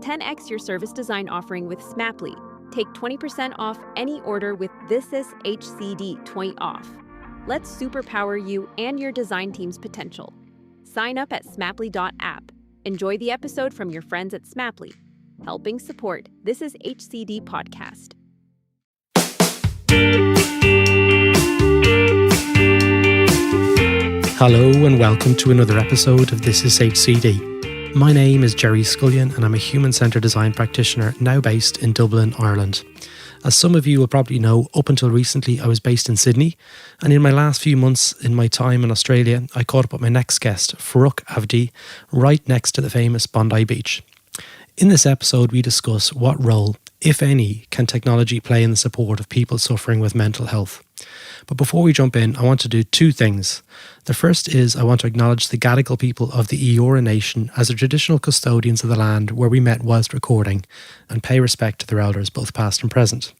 10x your service design offering with Smaply. Take 20% off any order with This Is HCD 20 off. Let's superpower you and your design team's potential. Sign up at smaply.app. Enjoy the episode from your friends at Smaply, helping support This Is HCD podcast. Hello and welcome to another episode of This Is HCD. My name is Jerry Scullion and I'm a human-centred design practitioner now based in Dublin, Ireland. As some of you will probably know, up until recently I was based in Sydney, and in my last few months in my time in Australia, I caught up with my next guest, Faruk Avdi, right next to the famous Bondi Beach. In this episode we discuss what role, if any, can technology play in the support of people suffering with mental health. But before we jump in, I want to do two things. The first is I want to acknowledge the Gadigal people of the Eora Nation as the traditional custodians of the land where we met whilst recording, and pay respect to their elders, both past and present.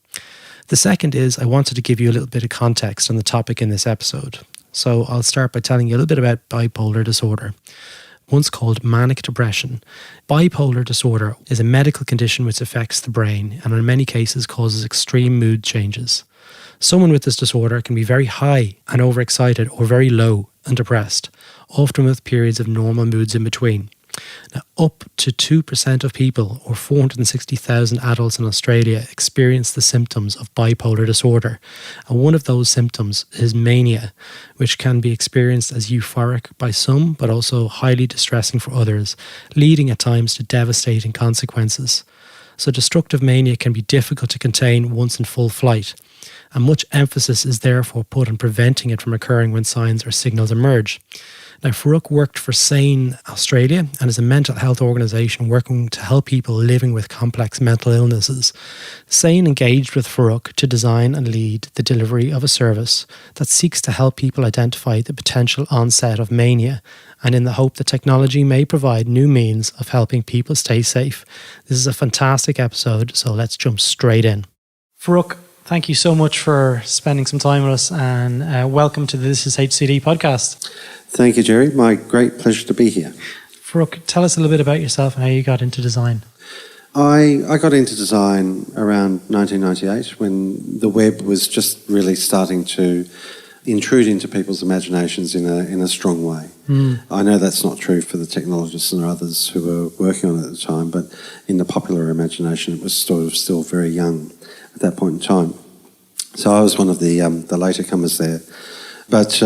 The second is I wanted to give you a little bit of context on the topic in this episode. So I'll start by telling you a little bit about bipolar disorder, once called manic depression. Bipolar disorder is a medical condition which affects the brain and in many cases causes extreme mood changes. Someone with this disorder can be very high and overexcited or very low and depressed, often with periods of normal moods in between. Now, up to 2% of people, or 460,000 adults in Australia, experience the symptoms of bipolar disorder. And one of those symptoms is mania, which can be experienced as euphoric by some, but also highly distressing for others, leading at times to devastating consequences. So destructive mania can be difficult to contain once in full flight, and much emphasis is therefore put on preventing it from occurring when signs or signals emerge. Now, Faruk worked for SANE Australia and is a mental health organisation working to help people living with complex mental illnesses. SANE engaged with Faruk to design and lead the delivery of a service that seeks to help people identify the potential onset of mania, and in the hope that technology may provide new means of helping people stay safe. This is a fantastic episode, so let's jump straight in. Faruk, thank you so much for spending some time with us, and welcome to the This Is HCD podcast. Thank you, Jerry. My great pleasure to be here. Faruk, tell us a little bit about yourself and how you got into design. I got into design around 1998 when the web was just really starting to intrude into people's imaginations in a strong way. I know that's not true for the technologists and others who were working on it at the time, but in the popular imagination it was sort of still very young at that point in time. So I was one of the later comers there. But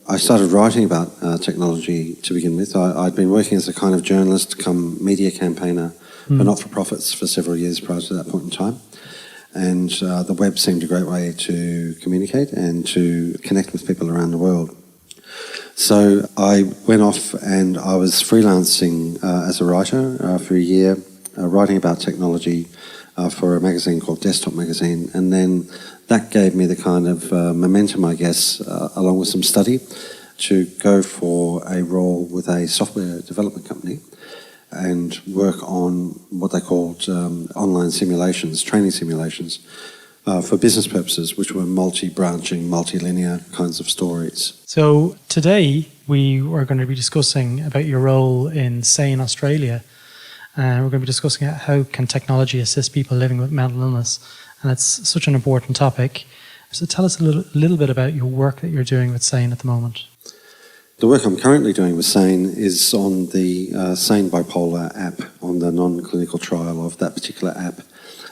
I started writing about technology to begin with. I'd been working as a kind of journalist come media campaigner for not-for-profits for several years prior to that point in time. And the web seemed a great way to communicate and to connect with people around the world. So I went off and I was freelancing as a writer for a year, writing about technology for a magazine called Desktop Magazine, and then that gave me the kind of momentum, I guess, along with some study, to go for a role with a software development company and work on what they called online simulations, training simulations, for business purposes, which were multi-branching, multi-linear kinds of stories. So today we are going to be discussing about your role in SANE Australia. We're going to be discussing how can technology assist people living with mental illness, and it's such an important topic. So tell us a little bit about your work that you're doing with SANE at the moment. The work I'm currently doing with SANE is on the SANE Bipolar app, on the non-clinical trial of that particular app.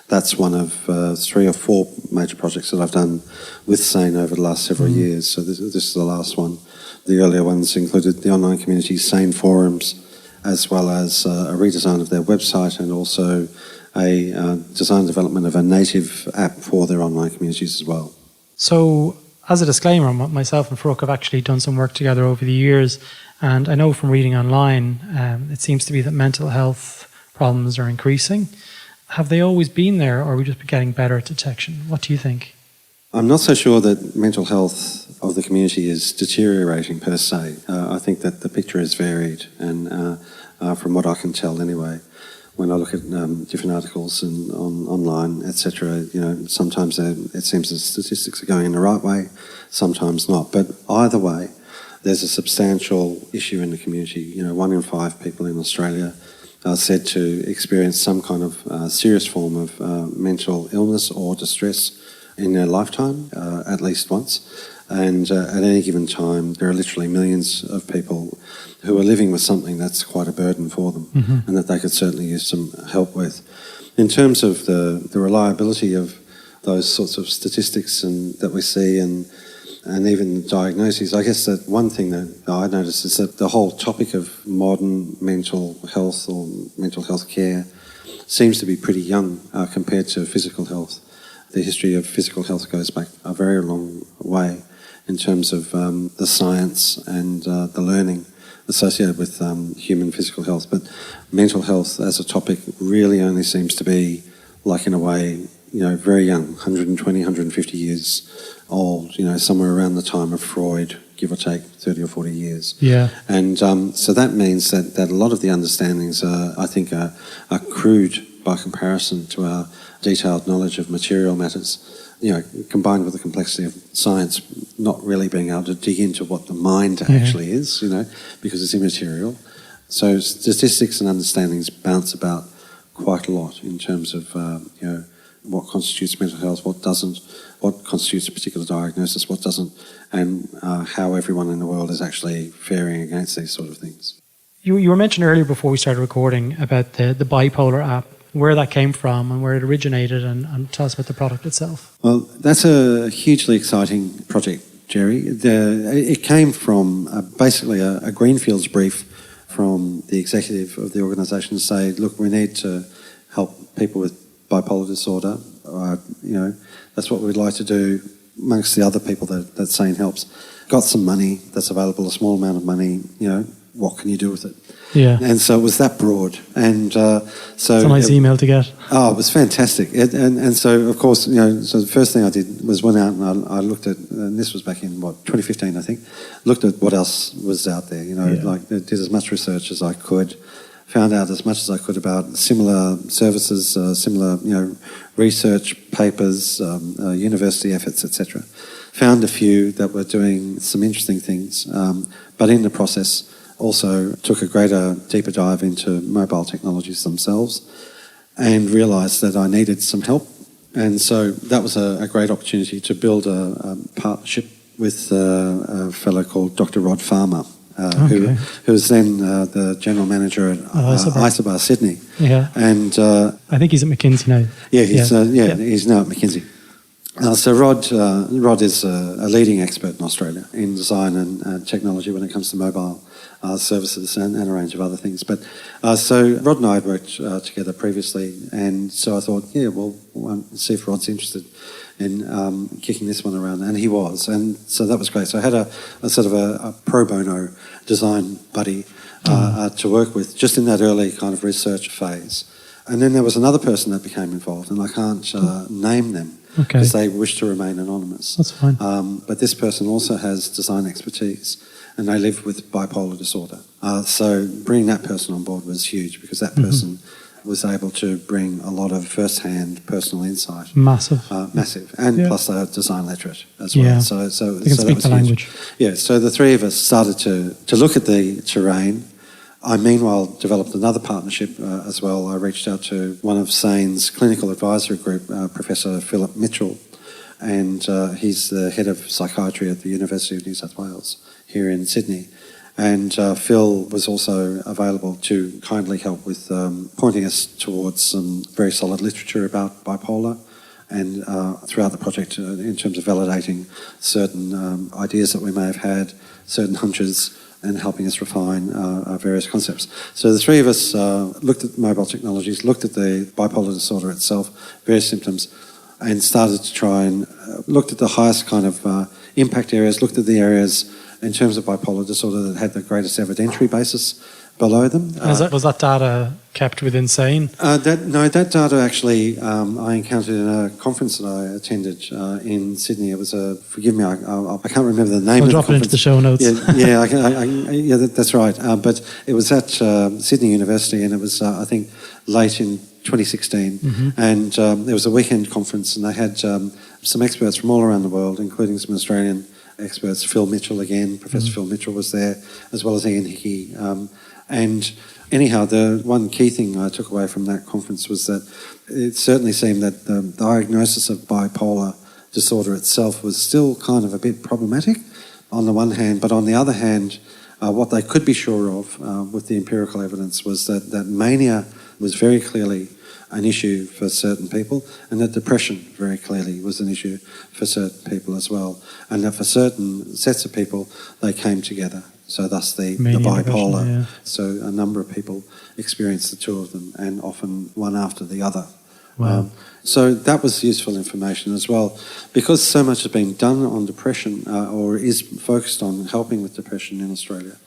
That's one of 3 or 4 major projects that I've done with SANE over the last several years. So this is the last one. The earlier ones included the online community SANE forums, as well as a redesign of their website and also a design development of a native app for their online communities as well. So, as a disclaimer, myself and Faruk have actually done some work together over the years, and I know from reading online, it seems to be that mental health problems are increasing. Have they always been there, or are we just getting better at detection? What do you think? I'm not so sure that mental health of the community is deteriorating per se. I think that the picture is varied, and from what I can tell anyway, when I look at different articles and online, etc., sometimes it seems the statistics are going in the right way, sometimes not. But either way, there's a substantial issue in the community. 1 in 5 people in Australia are said to experience some kind of serious form of mental illness or distress in their lifetime, at least once. And at any given time, there are literally millions of people who are living with something that's quite a burden for them, and that they could certainly use some help with. In terms of the reliability of those sorts of statistics and that we see and even diagnoses, I guess that one thing that I noticed is that the whole topic of modern mental health or mental health care seems to be pretty young compared to physical health. The history of physical health goes back a very long way in terms of the science and the learning associated with human physical health. But mental health as a topic really only seems to be, like in a way, very young, 120, 150 years old, somewhere around the time of Freud, give or take 30 or 40 years. Yeah. And so that means that a lot of the understandings I think are crude by comparison to our detailed knowledge of material matters, combined with the complexity of science not really being able to dig into what the mind actually is, because it's immaterial. So statistics and understandings bounce about quite a lot in terms of, what constitutes mental health, what doesn't, what constitutes a particular diagnosis, what doesn't, and how everyone in the world is actually faring against these sort of things. You were mentioned earlier before we started recording about the Bipolar app, where that came from and where it originated, and tell us about the product itself. Well, that's a hugely exciting project, Jerry. It came from basically a Greenfields brief from the executive of the organisation to say, look, we need to help people with bipolar disorder. That's what we'd like to do amongst the other people that Sane helps. Got some money that's available, a small amount of money, what can you do with it? Yeah. And so it was that broad. And so it's a nice email to get. Oh, it was fantastic. And so, of course, so the first thing I did was went out and I looked at, and this was back in, 2015, I think, looked at what else was out there, did as much research as I could, found out as much as I could about similar services, similar, research papers, university efforts, etc. Found a few that were doing some interesting things, but in the process also took a deeper dive into mobile technologies themselves and realised that I needed some help. And so that was a great opportunity to build a partnership with a fellow called Dr. Rod Farmer, who was then the general manager at Isobar Sydney. Yeah. And I think he's at McKinsey now. Yeah, he's now at McKinsey. So Rod is a leading expert in Australia in design and technology when it comes to mobile services and a range of other things. But so Rod and I had worked together previously, and so I thought, we'll see if Rod's interested in kicking this one around, and he was, and so that was great. So I had a sort of a pro bono design buddy to work with just in that early kind of research phase. And then there was another person that became involved, and I can't name them because they wish to remain anonymous. That's fine. But this person also has design expertise, and they live with bipolar disorder. So bringing that person on board was huge because that person was able to bring a lot of first-hand personal insight. Massive. And plus they're design literate as well. Yeah. So they can speak the language. Yeah, so the three of us started to look at the terrain. I meanwhile developed another partnership as well. I reached out to one of Sane's clinical advisory group, Professor Philip Mitchell, and he's the head of psychiatry at the University of New South Wales here in Sydney. And Phil was also available to kindly help with pointing us towards some very solid literature about bipolar and throughout the project in terms of validating certain ideas that we may have had, certain hunches, and helping us refine our various concepts. So the three of us looked at mobile technologies, looked at the bipolar disorder itself, various symptoms, and started to try and looked at the highest kind of impact areas, looked at the areas in terms of bipolar disorder that had the greatest evidentiary basis below them. Was that data kept within Sane? That data actually I encountered in a conference that I attended in Sydney. It was forgive me, I can't remember the name of the conference. I'll drop it into the show notes. That's right. But it was at Sydney University, and it was, I think, late in 2016. And there was a weekend conference, and they had some experts from all around the world, including some Australian experts. Phil Mitchell again, Professor Phil Mitchell was there, as well as Ian Hickey. And anyhow, the one key thing I took away from that conference was that it certainly seemed that the diagnosis of bipolar disorder itself was still kind of a bit problematic on the one hand, but on the other hand, what they could be sure of with the empirical evidence was that mania was very clearly an issue for certain people, and that depression very clearly was an issue for certain people as well, and that for certain sets of people they came together. So thus the bipolar. Yeah. So a number of people experienced the two of them, and often one after the other. Wow. So that was useful information as well. Because so much has been done on depression, or is focused on helping with depression in Australia,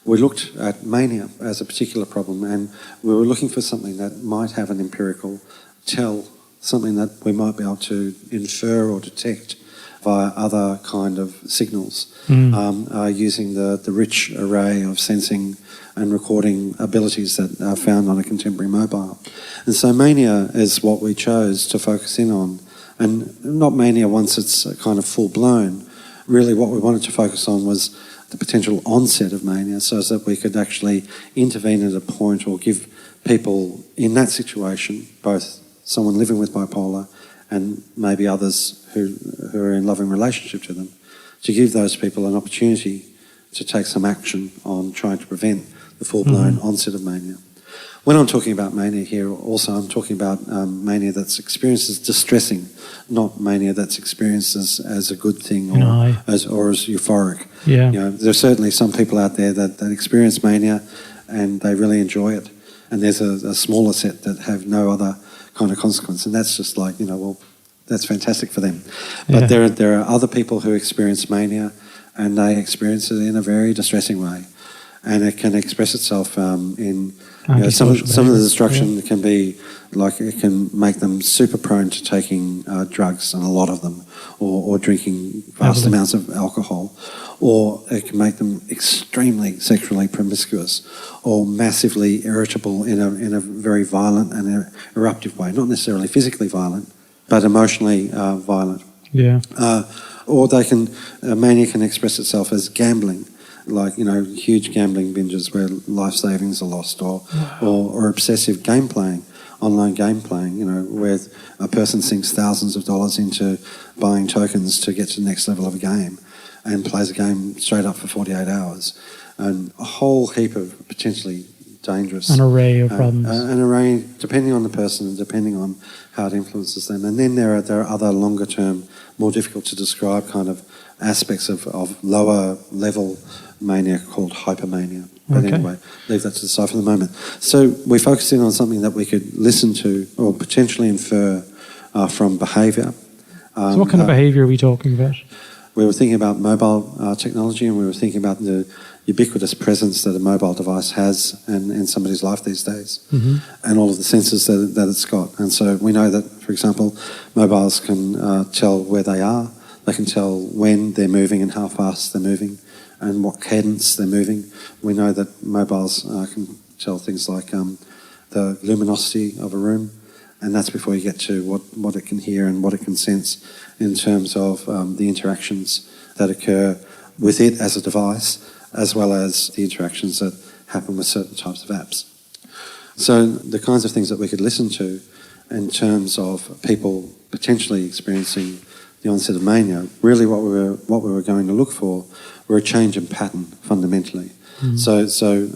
we looked at mania as a particular problem, and we were looking for something that might have an empirical tell, something that we might be able to infer or detect via other kind of signals, using the rich array of sensing and recording abilities that are found on a contemporary mobile. And so mania is what we chose to focus in on. And not mania once it's kind of full-blown. Really what we wanted to focus on was the potential onset of mania, so that we could actually intervene at a point or give people in that situation, both someone living with bipolar and maybe others who are in loving relationship to them, to give those people an opportunity to take some action on trying to prevent the full-blown onset of mania. When I'm talking about mania here, also I'm talking about mania that's experienced as distressing, not mania that's experienced as a good thing or as euphoric. Yeah. There are certainly some people out there that experience mania and they really enjoy it. And there's a smaller set that have no other kind of consequence. And that's just like, well, that's fantastic for them. But there are other people who experience mania and they experience it in a very distressing way. And it can express itself in some of the destruction can be like it can make them super prone to taking drugs, and a lot of them, or drinking vast amounts of alcohol, or it can make them extremely sexually promiscuous, or massively irritable in a very violent and eruptive way, not necessarily physically violent, but emotionally violent. Yeah. Or mania can express itself as gambling. Like, huge gambling binges where life savings are lost, or obsessive game playing, online game playing, where a person sinks thousands of dollars into buying tokens to get to the next level of a game and plays a game straight up for 48 hours. And a whole heap of potentially dangerous... An array of problems. An array, depending on the person and depending on how it influences them. And then there are other longer term, more difficult to describe kind of aspects of lower level mania called hypermania. But anyway, leave that to the side for the moment. So we focused in on something that we could listen to or potentially infer from behaviour. So what kind of behaviour are we talking about? We were thinking about mobile technology, and we were thinking about the ubiquitous presence that a mobile device has in somebody's life these days, and all of the sensors that it's got. And so we know that, for example, mobiles can tell where they are. They can tell when they're moving and how fast they're moving and what cadence they're moving. We know that mobiles can tell things like the luminosity of a room, and that's before you get to what it can hear and what it can sense in terms of the interactions that occur with it as a device, as well as the interactions that happen with certain types of apps. So the kinds of things that we could listen to in terms of people potentially experiencing the onset of mania, really what we were going to look for were a change in pattern fundamentally. So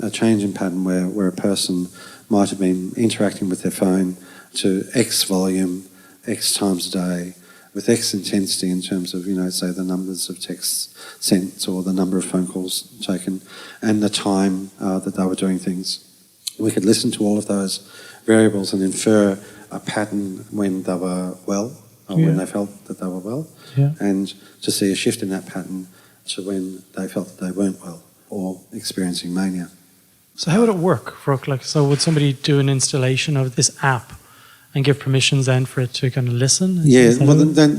a change in pattern where a person might have been interacting with their phone to X volume, X times a day, with X intensity in terms of, say the numbers of texts sent or the number of phone calls taken and the time that they were doing things. We could listen to all of those variables and infer a pattern when they were well, or when they felt that they were well, and to see a shift in that pattern to when they felt that they weren't well or experiencing mania. So how would it work, Faruk? So would somebody do an installation of this app and give permissions then for it to kind of listen?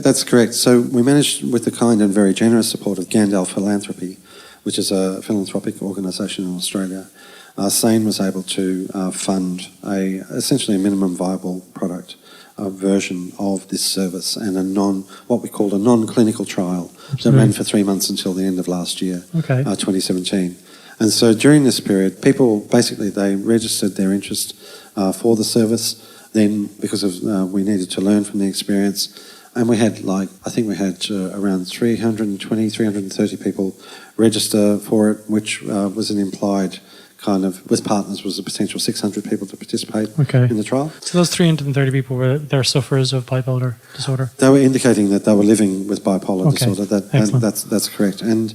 That's correct. So we managed, with the kind and very generous support of Gandalf Philanthropy, which is a philanthropic organisation in Australia, SANE was able to fund essentially a minimum viable product version of this service, and what we called a non-clinical trial that ran for 3 months until the end of last year, 2017. And so during this period, people basically, they registered their interest for the service. Then, because of we needed to learn from the experience, and we had I think we had around 320, 330 people register for it, which was an implied kind of, with partners, was a potential 600 people to participate in the trial. So those 330 people they're sufferers of bipolar disorder? They were indicating that they were living with bipolar disorder. That's correct. And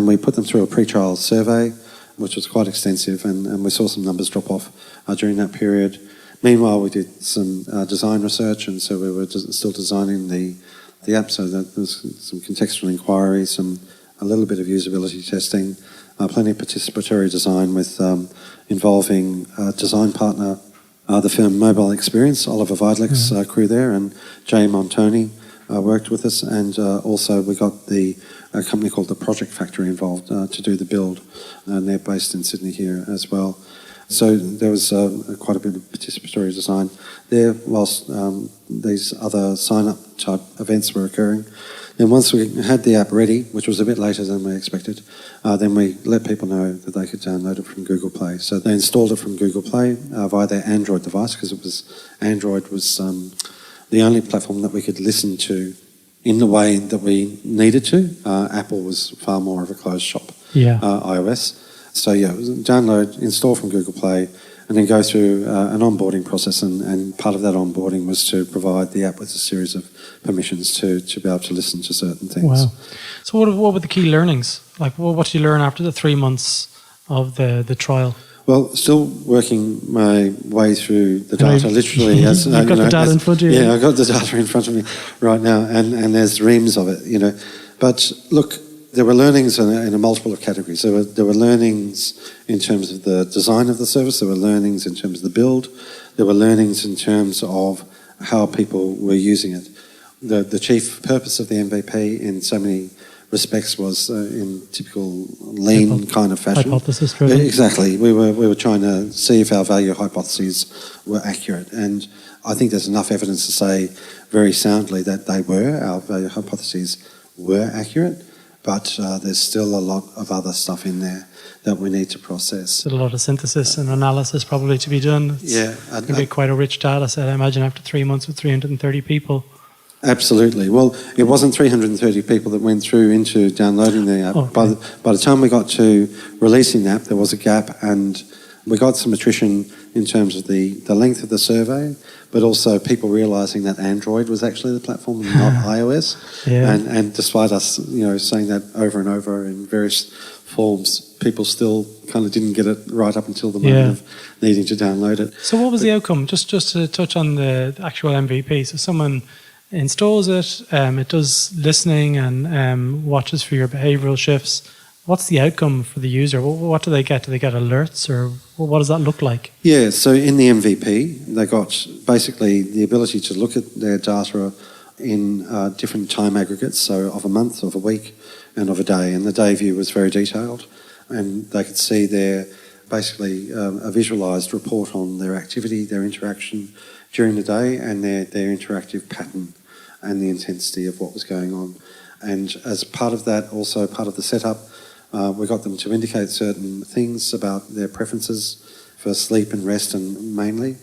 we put them through a pre-trial survey, which was quite extensive, and we saw some numbers drop off during that period. Meanwhile, we did some design research, and so we were still designing the app, so that there was some contextual inquiry, a little bit of usability testing, plenty of participatory design with involving a design partner, the firm Mobile Experience, Oliver Weidlich's crew there, and Jay Montoni worked with us, and also we got a company called the Project Factory involved to do the build, and they're based in Sydney here as well. So there was quite a bit of participatory design there whilst these other sign-up type events were occurring. And once we had the app ready, which was a bit later than we expected, then we let people know that they could download it from Google Play. So they installed it from Google Play via their Android device, because Android was the only platform that we could listen to in the way that we needed to. Apple was far more of a closed shop, iOS. So it was download, install from Google Play, and then go through an onboarding process, and part of that onboarding was to provide the app with a series of permissions to be able to listen to certain things. Wow. So what were the key learnings? What did you learn after the 3 months of the trial? Well, still working my way through the data, literally. You've got the data in front of you. Yeah, I've got the data in front of me right now, and there's reams of it, But look, there were learnings in a multiple of categories. There were learnings in terms of the design of the service. There were learnings in terms of the build. There were learnings in terms of how people were using it. The chief purpose of the MVP in so many respects was in typical lean kind of fashion. Hypothesis driven. Exactly. We were trying to see if our value hypotheses were accurate, and I think there's enough evidence to say very soundly that our value hypotheses were accurate. But there's still a lot of other stuff in there that we need to process. There's a lot of synthesis and analysis probably to be done. It's going to be quite a rich data set, I imagine, after 3 months with 330 people. Absolutely. Well, it wasn't 330 people that went through into downloading the app. Okay. By the time we got to releasing the app, there was a gap, and we got some attrition in terms of the length of the survey, but also people realising that Android was actually the platform and not iOS. And despite us, saying that over and over in various forms, people still kind of didn't get it right up until the moment of needing to download it. So what was the outcome? Just to touch on the actual MVP. So someone installs it, it does listening and watches for your behavioural shifts. What's the outcome for the user? What do they get? Do they get alerts, or what does that look like? Yeah, so in the MVP, they got basically the ability to look at their data in different time aggregates, so of a month, of a week, and of a day. And the day view was very detailed, and they could see basically a visualised report on their activity, their interaction during the day, and their interactive pattern and the intensity of what was going on. And as part of that, also part of the setup, we got them to indicate certain things about their preferences for sleep and rest, and mainly,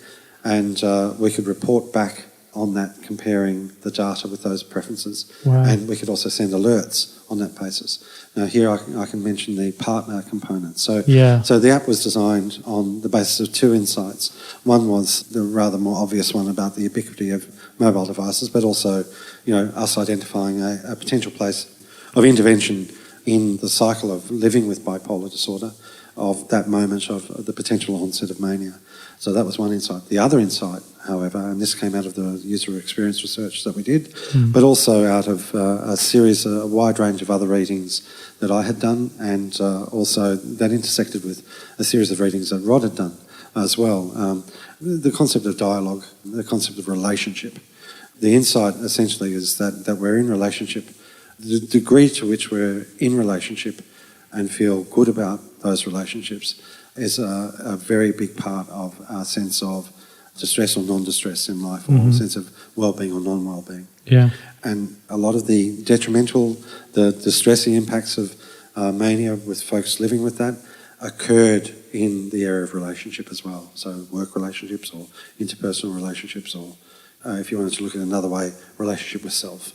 and we could report back on that, comparing the data with those preferences. Wow. And we could also send alerts on that basis. Now here I can mention the partner component. So the app was designed on the basis of two insights. One was the rather more obvious one about the ubiquity of mobile devices, but also us identifying a potential place of intervention in the cycle of living with bipolar disorder, of that moment of the potential onset of mania. So that was one insight. The other insight, however, and this came out of the user experience research that we did, but also out of a wide range of other readings that I had done, and also that intersected with a series of readings that Rod had done as well. The concept of dialogue, the concept of relationship. The insight essentially is that we're in relationship. The degree to which we're in relationship and feel good about those relationships is a very big part of our sense of distress or non-distress in life, or sense of well-being or non-well-being. Yeah. And a lot of the detrimental, the distressing impacts of mania with folks living with that occurred in the area of relationship as well. So work relationships or interpersonal relationships, or if you wanted to look at another way, relationship with self.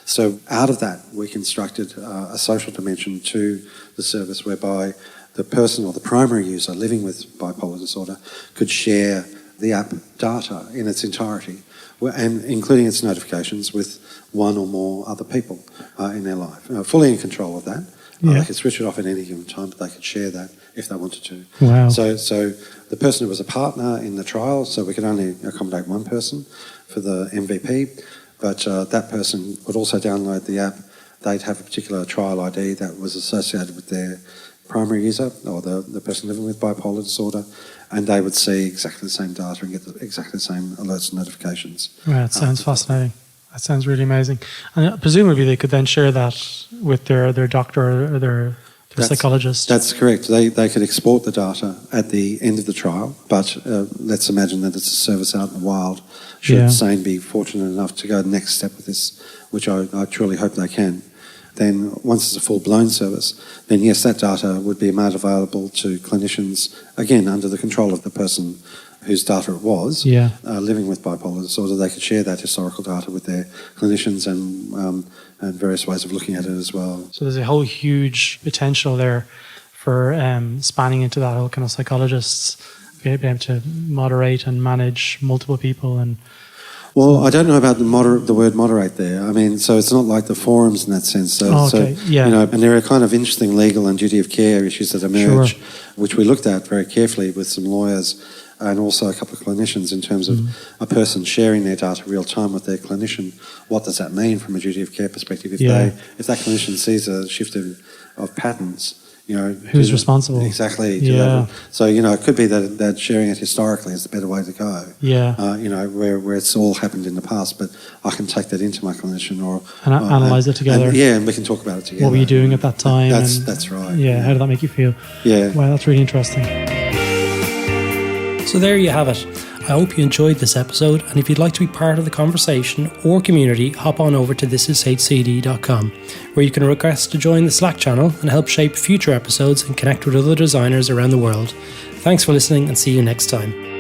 So out of that, we constructed a social dimension to the service whereby the person or the primary user living with bipolar disorder could share the app data in its entirety, and including its notifications with one or more other people in their life. Fully in control of that. They could switch it off at any given time, but they could share that if they wanted to. Wow. So the person who was a partner in the trial, so we could only accommodate one person for the MVP, but that person would also download the app. They'd have a particular trial ID that was associated with their primary user or the person living with bipolar disorder, and they would see exactly the same data and get exactly the same alerts and notifications. Right, it sounds fascinating. That sounds really amazing. And presumably they could then share that with their doctor or their psychologist. That's correct. They could export the data at the end of the trial, but let's imagine that it's a service out in the wild. Should SANE be fortunate enough to go the next step with this, which I truly hope they can, then once it's a full-blown service, then yes, that data would be made available to clinicians, again, under the control of the person whose data it was, living with bipolar disorder. They could share that historical data with their clinicians and various ways of looking at it as well. So there's a whole huge potential there for spanning into that whole kind of psychologists being able to moderate and manage multiple people. And well, I don't know about the word moderate there. I mean, so it's not like the forums in that sense. So, you know, and there are kind of interesting legal and duty of care issues that emerge, which we looked at very carefully with some lawyers and also a couple of clinicians in terms of a person sharing their data real time with their clinician. What does that mean from a duty of care perspective? If that clinician sees a shift of patterns, you know, who's responsible? Exactly. So, you know, it could be that sharing it historically is the better way to go. You know, where it's all happened in the past, but I can take that into my clinician and analyse it together. And we can talk about it together. What were you doing at that time? That's right. How did that make you feel? Wow, that's really interesting. So there you have it. I hope you enjoyed this episode, and if you'd like to be part of the conversation or community, hop on over to thisishcd.com, where you can request to join the Slack channel and help shape future episodes and connect with other designers around the world. Thanks for listening, and see you next time.